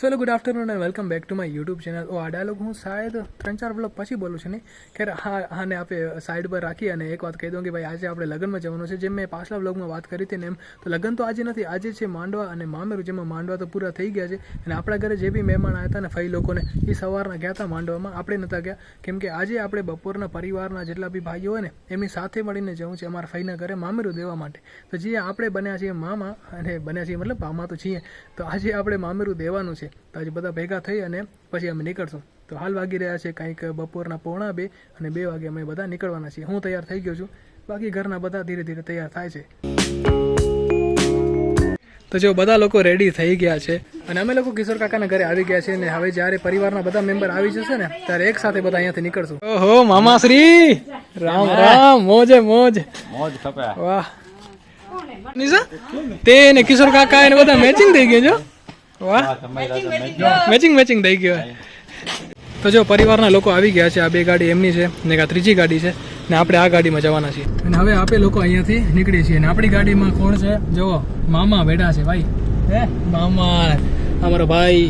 So hello good afternoon and welcome back to my YouTube channel. આ dialog હું શાયદ 3-4 vlog પછી બોલું છું નહીં ખેર આને આપણે સાઈડ પર રાખી અને એક વાત કહી દઉં કે ભાઈ આજે આપણે લગ્નમાં જવાનું છે. જેમ મેં પાછલા વ્લોગમાં વાત કરી હતી ને એમ તો લગ્ન તો આજે નથી, આજે છે માંડવા અને મામેરું. જેમાં માંડવા તો પૂરા થઈ ગયા છે અને આપણા ઘરે જે બી મહેમાન આવ્યા હતા ને ફઈ લોકોને એ સવારના ગયા હતા માંડવામાં, આપણે નહોતા ગયા કેમ કે આજે આપણે બપોરના પરિવારના જેટલા બી ભાઈઓ હોય ને એમની સાથે મળીને જવું છે અમારા ફઈના ઘરે મામેરું દેવા માટે. તો જે આપણે બન્યા છીએ મામા અને બન્યા છીએ મતલબ મામા તો છીએ, તો આજે આપણે મામેરું દેવાનું છે. તો આજે બધા ભેગા થઈ અને પછી અમે નીકળશું. તો હાલ વાગી રહ્યા છે કંઈક બપોરના 1:45 અને 2 વાગે અમે બધા નીકળવાના છીએ. હું તૈયાર થઈ ગયો છું, બાકી ઘરના બધા ધીરે ધીરે તૈયાર થાય છે. તો જો બધા લોકો રેડી થઈ ગયા છે અને અમે લોકો કિશોર કાકાના ઘરે આવી ગયા છે. અને હવે જ્યારે પરિવારના બધા મેમ્બર આવી જશે ને ત્યારે એક સાથે બધા અહીંયાથી નીકળશું. ઓહો મામાશ્રી, રામ રામ, મોજે મોજ. મોજ ખપે. વાહ નિશા, તે ને કિશોર કાકા એને બધા મેચિંગ થઈ ગયા. જો વાહ, મેચિંગ થઈ ગયો. તો જો પરિવારના લોકો આવી ગયા છે. આ 2 ગાડી એમની છે ને આ 3જી ગાડી છે ને આપણે આ ગાડીમાં જવાના છીએ. અને હવે આપણે લોકો અહીંયાથી નીકળીએ છીએ. અને આપણી ગાડીમાં કોણ છે? જુઓ, મામા બેઠા છે ભાઈ. હે મામા, અમારો ભાઈ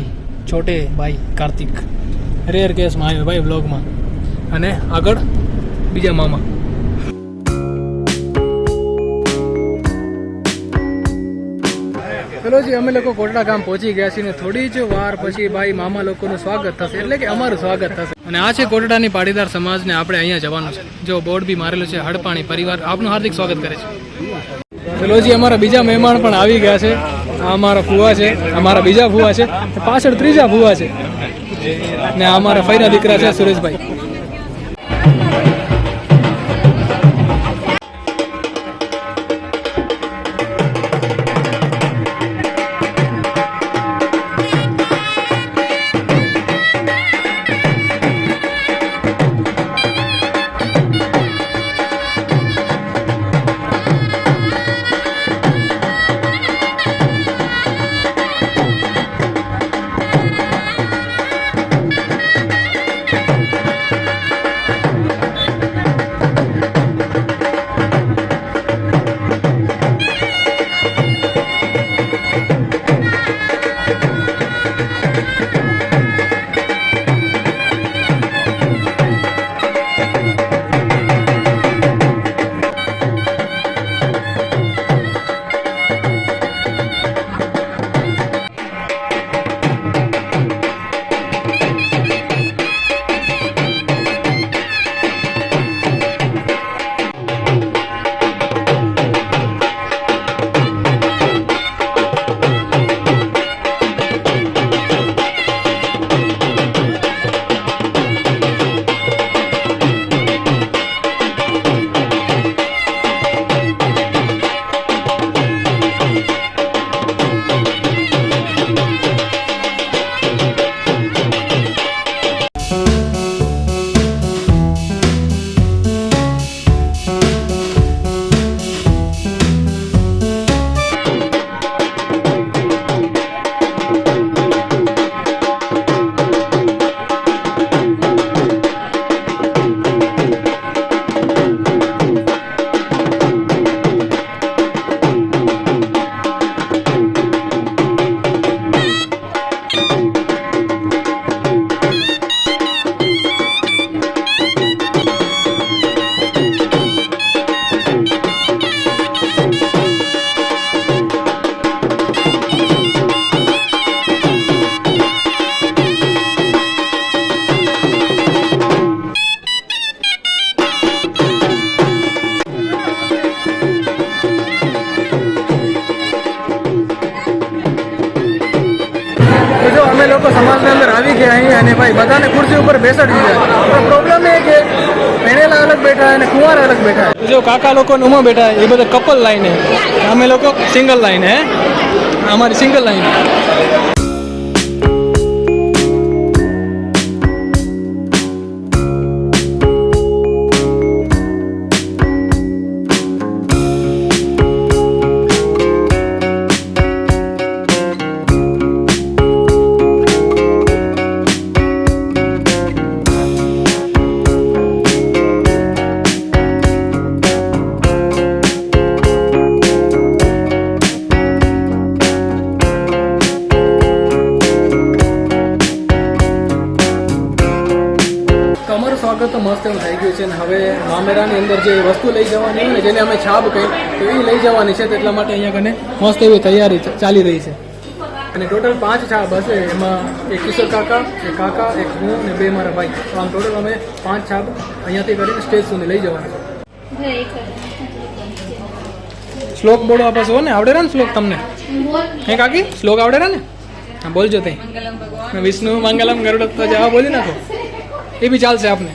છોટે ભાઈ કાર્તિક રેર કેસમાં આવ્યો ભાઈ વ્લોગમાં. અને આગળ બીજા મામા. ચલો જી, અમે લોકો કોટડા ગામ પહોંચી ગયા છીએ. થોડી જ વાર પછી ભાઈ મામા લોકોનું સ્વાગત થશે, એટલે કે અમારું સ્વાગત થશે. અને આ છે કોટડાની પાટીદાર સમાજ ને આપણે અહીંયા જવાનું છે. જો બોર્ડ બી મારેલું છે, હડપાણી પરિવાર આપનું હાર્દિક સ્વાગત કરે છે. ચલો જી, અમારા બીજા મહેમાન પણ આવી ગયા છે. આ અમારા ફુવા છે, અમારા બીજા ફુવા છે, પાછળ 3જા ફુવા છે ને આ અમારા ફઈના દીકરા છે સુરેશભાઈ. અમે લોકો સમાજની અંદર આવી ગયા અહીં અને ભાઈ બધાને ખુરશી ઉપર બેસાડી દીધા. પણ પ્રોબ્લેમ એ કે ભણેલા અલગ બેઠા અને કુંવાર અલગ બેઠા. જો કાકા લોકો ઉમાં બેઠા એ બધા કપલ લાઈન, અમે લોકો સિંગલ લાઈન. હે અમારી સિંગલ લાઈન. સ્વાગત તો મસ્ત એવું થઈ ગયું છે ને હવે મામેરાની અંદર જે વસ્તુ લઈ જવાની હોય ને જેને અમે છાપ કહી તો એ લઈ જવાની છે, તો એટલા માટે અહીંયા કને મસ્ત એવી તૈયારી ચાલી રહી છે. અને ટોટલ 5 છાપ હશે, એમાં એક કિશોર કાકા, એક કાકા, એક હું ને 2 મારા ભાઈ. તો આમ ટોટલ અમે 5 છાપ અહીંયાથી કરીને સ્ટેજ સુધી લઈ જવાના છે. શ્લોક બોલો આપસ હો ને, આવડે ને શ્લોક તમને? હે કાકી શ્લોક આવડે ને? હા બોલજો તઈ. વિષ્ણુ મંગલમ ગરુડ તો જવા બોલી નાખો, એ બી ચાલશે આપને.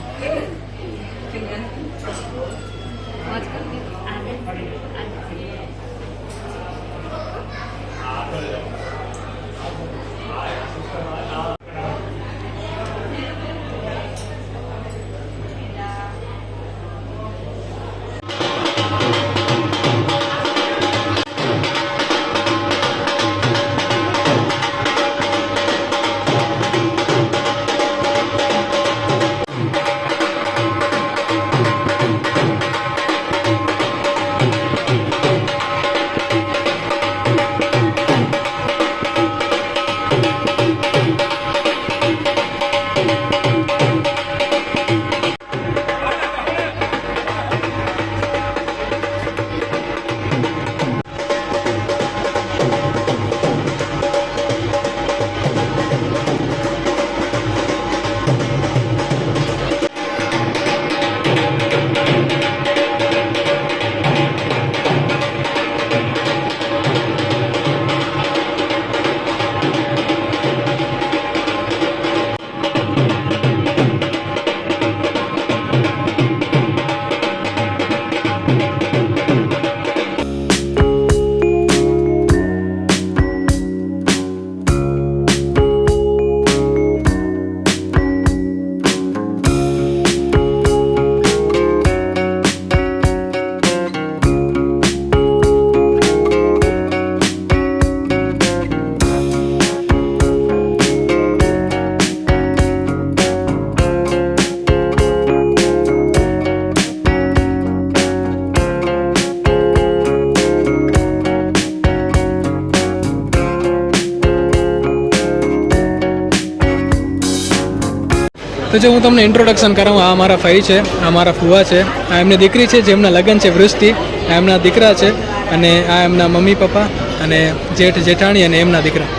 તો જો હું તમને ઇન્ટ્રોડક્શન કરાવું, આ મારા ભાઈ છે, આ મારા ફુવા છે, આ એમની દીકરી છે જેમના લગ્ન છે વૃષ્ટિ, આ એમના દીકરા છે, અને આ એમના મમ્મી પપ્પા અને જેઠ જેઠાણી અને એમના દીકરા.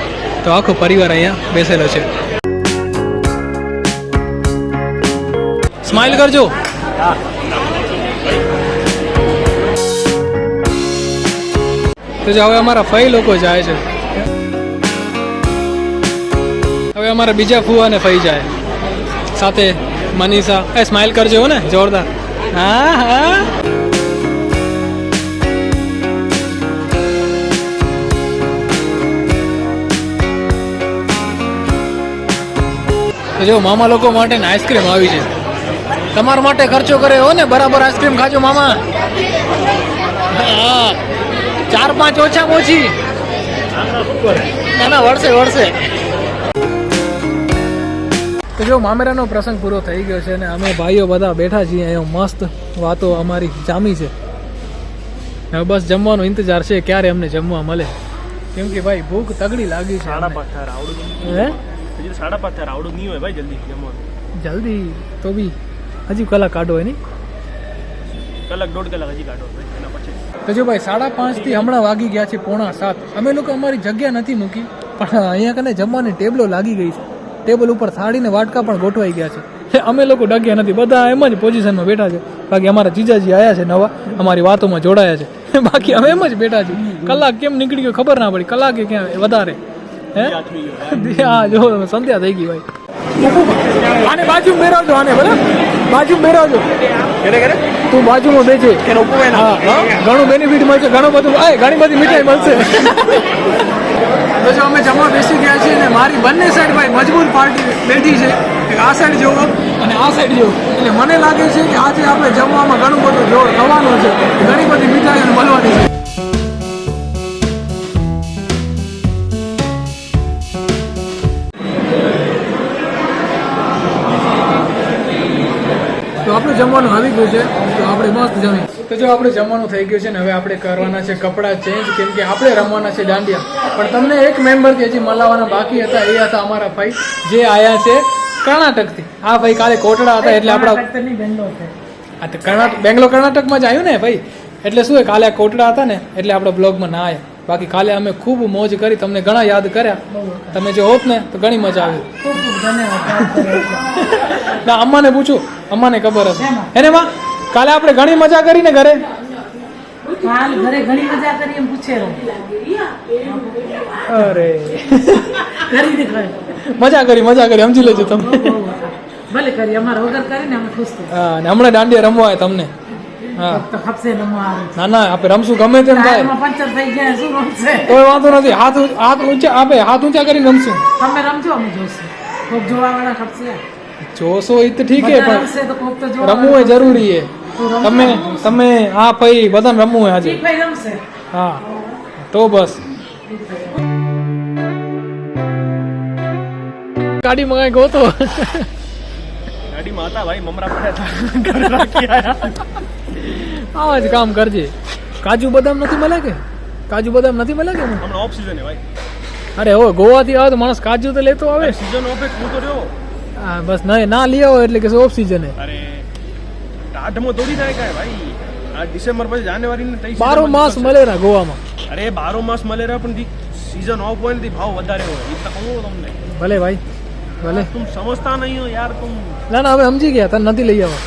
તો આખો પરિવાર અહીંયા બેસેલો છે. સ્માઇલ કરજો. તો જો હવે અમારા ફઈ લોકો જાય છે, હવે અમારા બીજા ફુવા અને ફઈ જાય સાથે મનીષા. એ સ્માઇલ કરજો ને જોરદાર. હા હા. જો મામા લોકો માટે આઈસ્ક્રીમ આવી છે, તમારા માટે ખર્ચો કરે હો ને, બરાબર આઈસ્ક્રીમ ખાજો મામા. હા 4-5 ઓછામાં ઓછી. ના ના વળશે વળશે. તો જો મામેરાનો પ્રસંગ પૂરો થઈ ગયો છે અને અમે ભાઈઓ બધા બેઠા છીએ અહીંયા, મસ્ત વાતો અમારી જામી છે. હવે બસ જમવાનો ઇંતજાર છે, ક્યારે અમને જમવા મળે, કેમ કે ભાઈ ભૂખ તગડી લાગી છે. 5:30 આવડું નહીં હોય ભાઈ, જલ્દી જમવાનું. જલ્દી તો બી હજી કલાક કાઢો હોય નહીં, કલાક 1.5 કલાક હજી કાઢો એના પછી. તો જો ભાઈ 5:30 થી હમણાં વાગી ગયા છે 6:45. અમે લોકો અમારી જગ્યા નથી મૂકી, પણ અહીંયા કને જમવાની ટેબલો લાગી ગઈ છે. ટેબલ ઉપર થાળી ને વાટકા પણ ગોઠવાઈ ગયા છે. અમે લોકો ડગ્યા નથી, બધા એમ જ પોઝિશનમાં બેઠા છે. બાકી અમારા જીજાજી આવ્યા છે નવા, અમારી વાતોમાં જોડાયા છે. બાકી અમે એમ જ બેઠા છીએ. કલાક કેમ નીકળી ગયો ખબર ના પડી, કલાકે ક્યાં વધારે. હે હા જો સંધ્યા થઈ ગઈ ભાઈ. આને બાજુ બેરાવજો, આને બરાબર બાજુ બેરાવજો. તું બાજુમાં બેસે, ઘણું બેનિફિટ મળશે, ઘણું બધું ઘણી બધી મીઠાઈ મળશે. તો જો અમે જમવા બેસી ગયા છીએ ને મારી બંને સાઈડ ભાઈ મજબૂત પાર્ટી બેઠી છે. આ સાઈડ જોવો અને આ સાઈડ જોવો, એટલે મને લાગે છે કે આજે આપણે જમવામાં ઘણું બધું જોર થવાનું છે, ઘણી બધી મીઠાઈઓ મળવાની છે. તો આપણું જમવાનું આવી ગયું છે, તો આપણે મસ્ત જમી. તો જો આપણે જમવાનું થઈ ગયું છે ને હવે આપણે કરવાના છે કપડાં ચેન્જ, કેમ કે આપણે રમવાના છે દાંડિયા. પણ તમને એક મેમ્બર કે હજી મળવાના બાકી હતા, એ હતા અમારા ભાઈ જે આયા છે કર્ણાટકથી. હા ભાઈ, કાલે કોટડા હતા એટલે આપણા કર્ણાટકની બેંગ્લોર છે. હા તો બેંગ્લોર કર્ણાટકમાં જ આવ્યું ને ભાઈ. એટલે શું કાલે આ કોટડા હતા ને એટલે આપણા બ્લોગમાં ના આવ્યા. બાકી કાલે અમે ખૂબ મોજ કરી, તમને ઘણા યાદ કર્યા. તમે જો હોત ને તો ઘણી મજા આવી. ખૂબ ખૂબ ધન્યવાદ. ના અમ્માને પૂછું, અમ્માને ખબર હશે શેમાં? એને માં કાલે આપણે ઘણી મજા કરી ને ઘરે. કાલ ઘરે ઘણી મજા કરી એમ પૂછે રહો. અરે કરી દે ઘરે. મજા કરી સમજી લેજો તમે. ભલે કરી, અમારે વગર કરીને અમે ખુશ થઈ. હા ને હમણાં દાંડિયા રમવા આવ્યા તમને. હા તો ખપશે ન મારું. ના ના આપણે રમશું ગમે તેમ થાય, ટાયરમાં પંચર થઈ ગયા શું રમશે? કોઈ વાંધો નથી. હાથ ઊંચા આપે, હાથ ઊંચા કરીને રમશું. તમે રમજો, અમે જોશું. કોક જોવા વાળા ખપશે. જોશો એ તો ઠીક છે, બધા પણ રમશે તો કોક તો જોવા રમવું એ જરૂરી છે. તો રમવું. તમે હા ભાઈ બધાને રમવું હોય આજે. ઠીક ભાઈ રમશે. હા તો બસ ગાડીમાં કઈ ગોતો. ગાડીમાં હતા ભાઈ, મમરા પડ્યા હતા ઘરે રાખી આયા. આવા જ કામ કરજે. કાજુ બદામ નથી મળે કે? કાજુ બદામ નથી મળે કે? હમણાં ઓફ સીઝન હે ભાઈ. અરે હવે ગોવાથી આવે તો માણસ કાજુ તો લેતો આવે. સીઝન ઓફ એક હું તો રહ્યો. હા બસ ના લઈ આવો એટલે કે ઓફ સીઝન હે. અરે ટાઢમાં દોડી જાય કાંઈ ભાઈ. આ ડિસેમ્બર પછી જાન્યુઆરી ને 23 બારો માસ મળે ને ગોવામાં. અરે 12 માસ મળે રહ્યા પણ सीजन ऑफ હોય ને ભાવ વધારે હોય એટલે કહું તમને. ભલે ભાઈ ભલે. तुम समझता नहीं हो यार तुम. ના હવે સમજી ગયા તને નથી લઈ આવવા.